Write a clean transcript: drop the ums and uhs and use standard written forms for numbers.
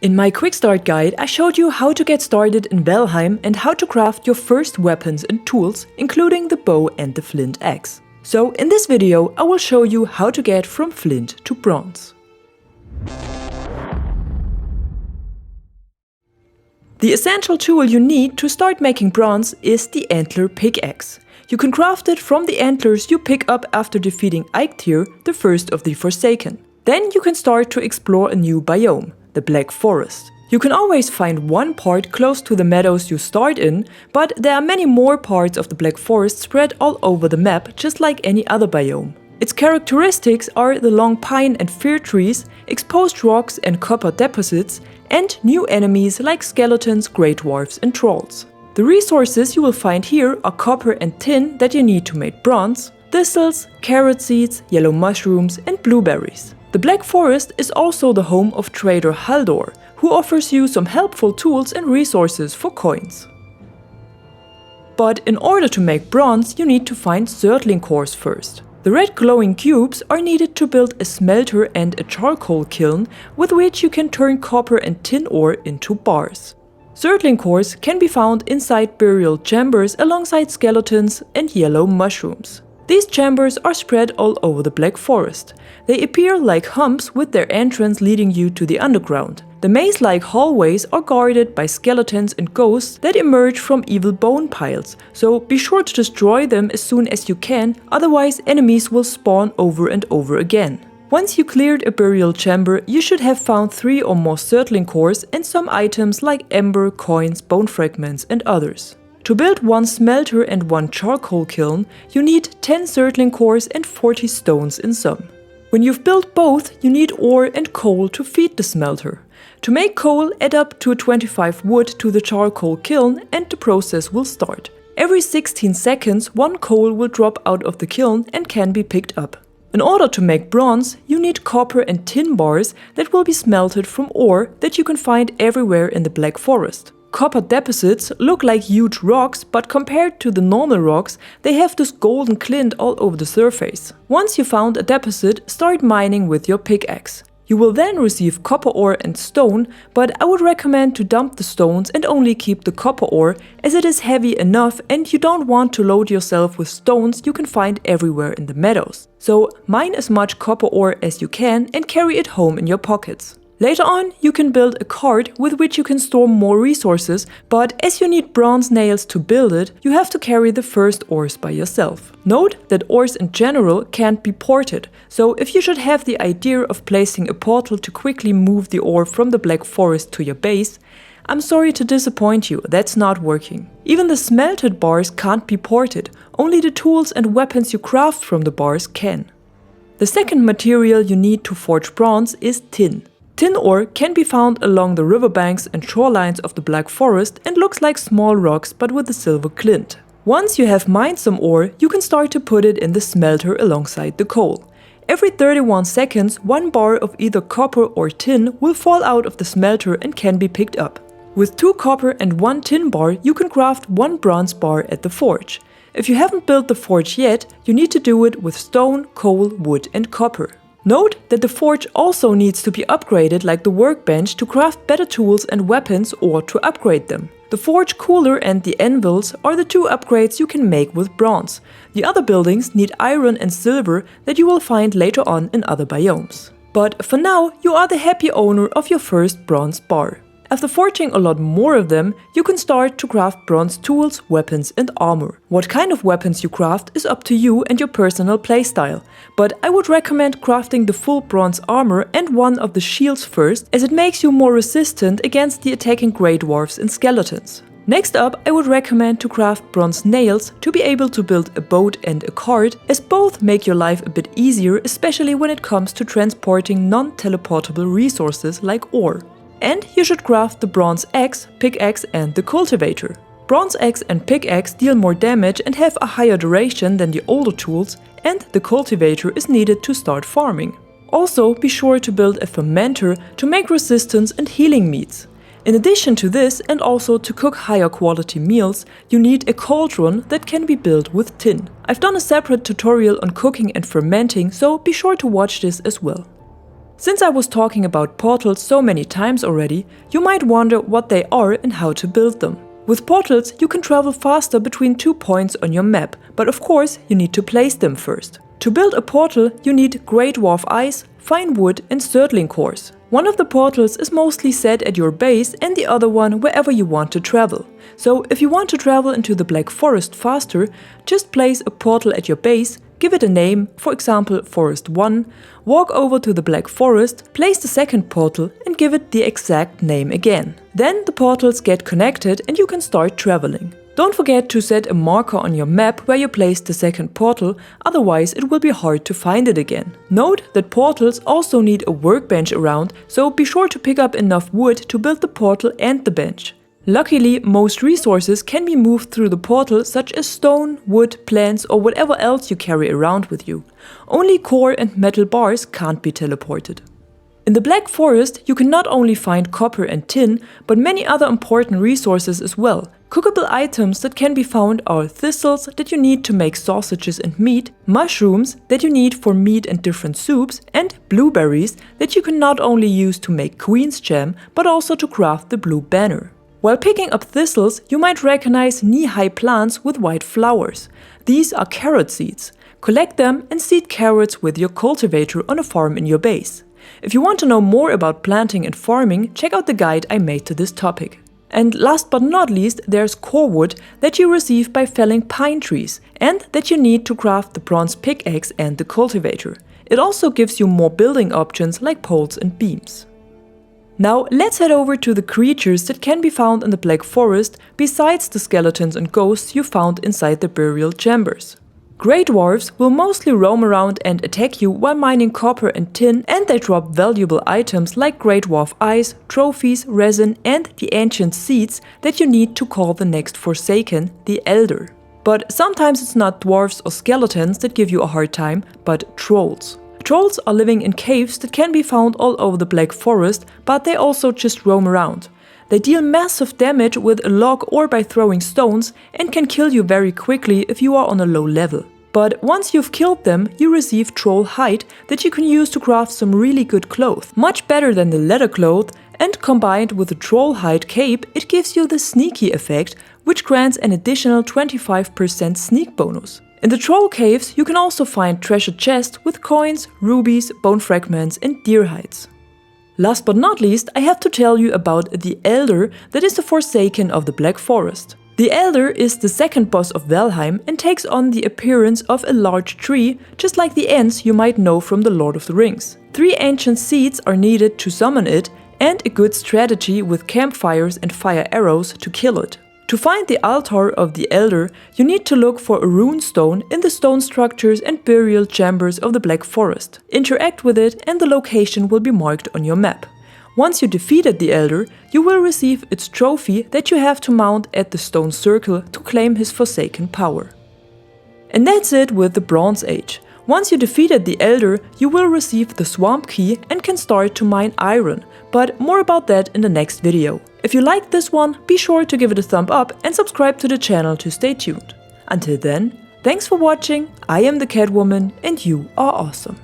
In my quick start guide, I showed you how to get started in Valheim and how to craft your first weapons and tools, including the bow and the flint axe. So in this video, I will show you how to get from flint to bronze. The essential tool you need to start making bronze is the Antler pickaxe. You can craft it from the antlers you pick up after defeating Eikthyr, the first of the Forsaken. Then you can start to explore a new biome, the Black Forest. You can always find one part close to the meadows you start in, but there are many more parts of the Black Forest spread all over the map, just like any other biome. Its characteristics are the long pine and fir trees, exposed rocks and copper deposits, and new enemies like skeletons, grey dwarfs and trolls. The resources you will find here are copper and tin that you need to make bronze, thistles, carrot seeds, yellow mushrooms and blueberries. The Black Forest is also the home of trader Haldor, who offers you some helpful tools and resources for coins. But in order to make bronze, you need to find Surtling Cores first. The red glowing cubes are needed to build a smelter and a charcoal kiln with which you can turn copper and tin ore into bars. Surtling Cores can be found inside burial chambers alongside skeletons and yellow mushrooms. These chambers are spread all over the Black Forest. They appear like humps with their entrance leading you to the underground. The maze-like hallways are guarded by skeletons and ghosts that emerge from evil bone piles, so be sure to destroy them as soon as you can, otherwise enemies will spawn over and over again. Once you cleared a burial chamber, you should have found 3 or more Surtling Cores and some items like ember, coins, bone fragments and others. To build one smelter and one charcoal kiln, you need 10 Surtling Cores and 40 stones in sum. When you've built both, you need ore and coal to feed the smelter. To make coal, add up to 25 wood to the charcoal kiln and the process will start. Every 16 seconds, one coal will drop out of the kiln and can be picked up. In order to make bronze, you need copper and tin bars that will be smelted from ore that you can find everywhere in the Black Forest. Copper deposits look like huge rocks, but compared to the normal rocks, they have this golden glint all over the surface. Once you found a deposit, start mining with your pickaxe. You will then receive copper ore and stone, but I would recommend to dump the stones and only keep the copper ore, as it is heavy enough and you don't want to load yourself with stones you can find everywhere in the meadows. So mine as much copper ore as you can and carry it home in your pockets. Later on, you can build a cart with which you can store more resources, but as you need bronze nails to build it, you have to carry the first ores by yourself. Note that ores in general can't be ported, so if you should have the idea of placing a portal to quickly move the ore from the Black Forest to your base, I'm sorry to disappoint you, that's not working. Even the smelted bars can't be ported, only the tools and weapons you craft from the bars can. The second material you need to forge bronze is tin. Tin ore can be found along the riverbanks and shorelines of the Black Forest and looks like small rocks but with a silver glint. Once you have mined some ore, you can start to put it in the smelter alongside the coal. Every 31 seconds, one bar of either copper or tin will fall out of the smelter and can be picked up. With 2 copper and 1 tin bar, you can craft 1 bronze bar at the forge. If you haven't built the forge yet, you need to do it with stone, coal, wood and copper. Note that the forge also needs to be upgraded like the workbench to craft better tools and weapons or to upgrade them. The forge cooler and the anvils are the 2 upgrades you can make with bronze. The other buildings need iron and silver that you will find later on in other biomes. But for now, you are the happy owner of your first bronze bar. After forging a lot more of them, you can start to craft bronze tools, weapons and armor. What kind of weapons you craft is up to you and your personal playstyle, but I would recommend crafting the full bronze armor and one of the shields first, as it makes you more resistant against the attacking grey dwarfs and skeletons. Next up, I would recommend to craft bronze nails to be able to build a boat and a cart, as both make your life a bit easier, especially when it comes to transporting non-teleportable resources like ore. And you should craft the bronze axe, pickaxe and the cultivator. Bronze axe and pickaxe deal more damage and have a higher duration than the older tools, and the cultivator is needed to start farming. Also, be sure to build a fermenter to make resistance and healing meats. In addition to this, and also to cook higher quality meals, you need a cauldron that can be built with tin. I've done a separate tutorial on cooking and fermenting, so be sure to watch this as well. Since I was talking about portals so many times already, you might wonder what they are and how to build them. With portals, you can travel faster between 2 points on your map, but of course you need to place them first. To build a portal, you need Grey Dwarf Ice, Fine Wood and Surtling Cores. One of the portals is mostly set at your base and the other one wherever you want to travel. So if you want to travel into the Black Forest faster, just place a portal at your base, give it a name, for example Forest 1, walk over to the Black Forest, place the second portal and give it the exact name again. Then the portals get connected and you can start traveling. Don't forget to set a marker on your map where you placed the second portal, otherwise it will be hard to find it again. Note that portals also need a workbench around, so be sure to pick up enough wood to build the portal and the bench. Luckily, most resources can be moved through the portal, such as stone, wood, plants or whatever else you carry around with you. Only core and metal bars can't be teleported. In the Black Forest, you can not only find copper and tin, but many other important resources as well. Cookable items that can be found are thistles that you need to make sausages and meat, mushrooms that you need for meat and different soups, and blueberries that you can not only use to make queen's jam, but also to craft the blue banner. While picking up thistles, you might recognize knee-high plants with white flowers. These are carrot seeds. Collect them and seed carrots with your cultivator on a farm in your base. If you want to know more about planting and farming, check out the guide I made to this topic. And last but not least, there's core wood that you receive by felling pine trees and that you need to craft the bronze pickaxe and the cultivator. It also gives you more building options like poles and beams. Now let's head over to the creatures that can be found in the Black Forest besides the skeletons and ghosts you found inside the burial chambers. Grey dwarfs will mostly roam around and attack you while mining copper and tin, and they drop valuable items like Grey Dwarf Ice, trophies, resin and the ancient seeds that you need to call the next Forsaken, the Elder. But sometimes it's not dwarfs or skeletons that give you a hard time, but trolls. Trolls are living in caves that can be found all over the Black Forest, but they also just roam around. They deal massive damage with a log or by throwing stones and can kill you very quickly if you are on a low level. But once you've killed them, you receive troll hide that you can use to craft some really good clothes. Much better than the leather cloth, and combined with the troll hide cape, it gives you the sneaky effect, which grants an additional 25% sneak bonus. In the troll caves, you can also find treasure chests with coins, rubies, bone fragments and deer hides. Last but not least, I have to tell you about the Elder that is the Forsaken of the Black Forest. The Elder is the second boss of Valheim and takes on the appearance of a large tree, just like the Ents you might know from the Lord of the Rings. 3 ancient seeds are needed to summon it, and a good strategy with campfires and fire arrows to kill it. To find the altar of the Elder, you need to look for a rune stone in the stone structures and burial chambers of the Black Forest. Interact with it and the location will be marked on your map. Once you defeated the Elder, you will receive its trophy that you have to mount at the stone circle to claim his forsaken power. And that's it with the Bronze Age. Once you defeated the Elder, you will receive the Swamp Key and can start to mine iron, but more about that in the next video. If you liked this one, be sure to give it a thumb up and subscribe to the channel to stay tuned. Until then, thanks for watching, I am the Catwoman and you are awesome.